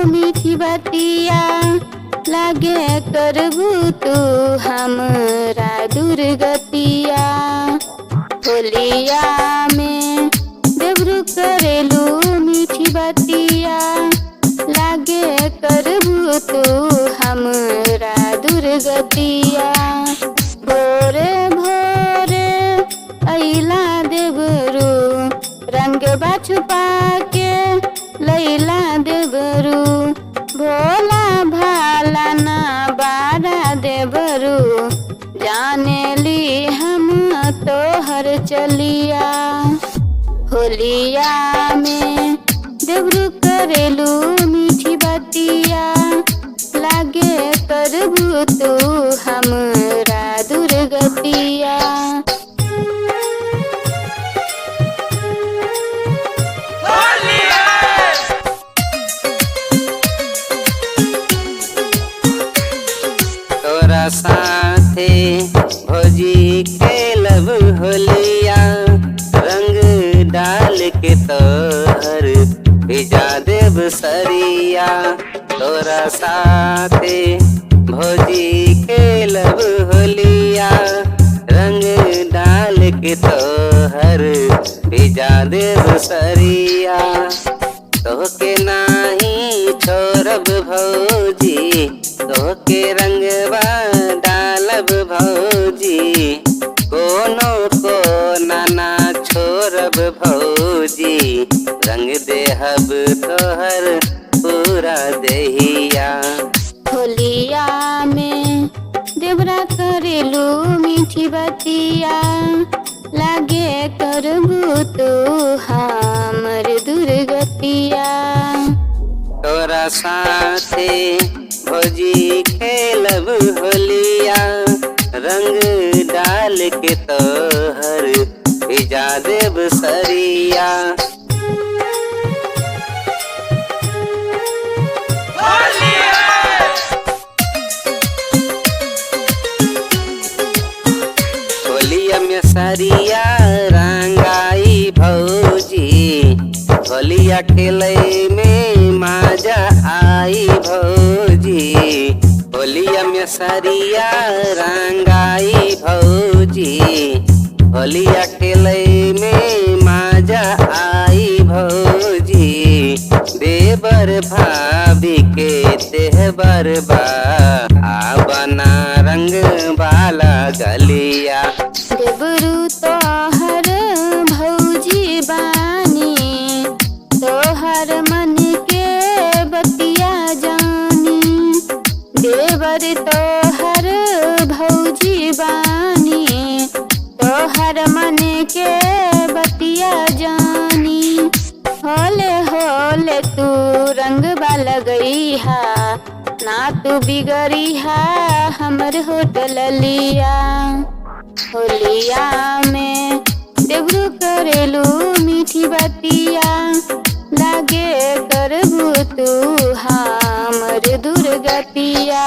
मीठी बतिया, लागे करबू तू हमरा दुर्गतिया। होलिया में देवरू करेलू मीठी बतिया, लागे करबू तू हमरा दुर्गतिया। भोरे भोरे अइला देवरू, रंग छुपा के लैला देवरू। भोला भाला ना बारा देवरू, जाने ली हम तोहर चलिया। होलिया में देवरू करेलू मीठी बतिया, लागे करबू तू हमरा दुर्गतिया। तोरा साथे भौजी खेलब होलिया, रंग डाल के तोहर भिजा देब सरिया। तोरा साथे भौजी खेलब होलिया, रंग डाल के तोहर भिजा देब सरिया। तोहके नाही छोड़ब भौजी, तोहके रंगवा डालब भौजी। कोनो को ना छोड़ब भौजी, रंग देहब तोहर पूरा देहिया। होलिया में देवरा करेलू मीठी बतिया, लागे करबू तू हमर दुर्गतिया। तोरा साथे भौजी खेलब होलिया, रंग डाल के तोहर भिजा देब सरिया। होलिया में सरिया रंगाई भौजी, होलिया खेले में मजा आई भौजी। होलिया में सरिया रंगाई भौजी, होलिया खेले में मजा आई भौजी। देवर भाभी के तेहबर बा, बना रंग वाला गलिया। देवरू तोहर भौजी बानी, तोहर मन के बतिया जानी। देवर तोहर भौजी बानी, तोहर मन के बतिया जानी। होले होले तू रंग लगई हा, ना तू बिगड़ी हा हमर होटल लिया। होलिया में देवरू करेलू मीठी बतिया, लागे करबू तू हमर दुर्गतिया।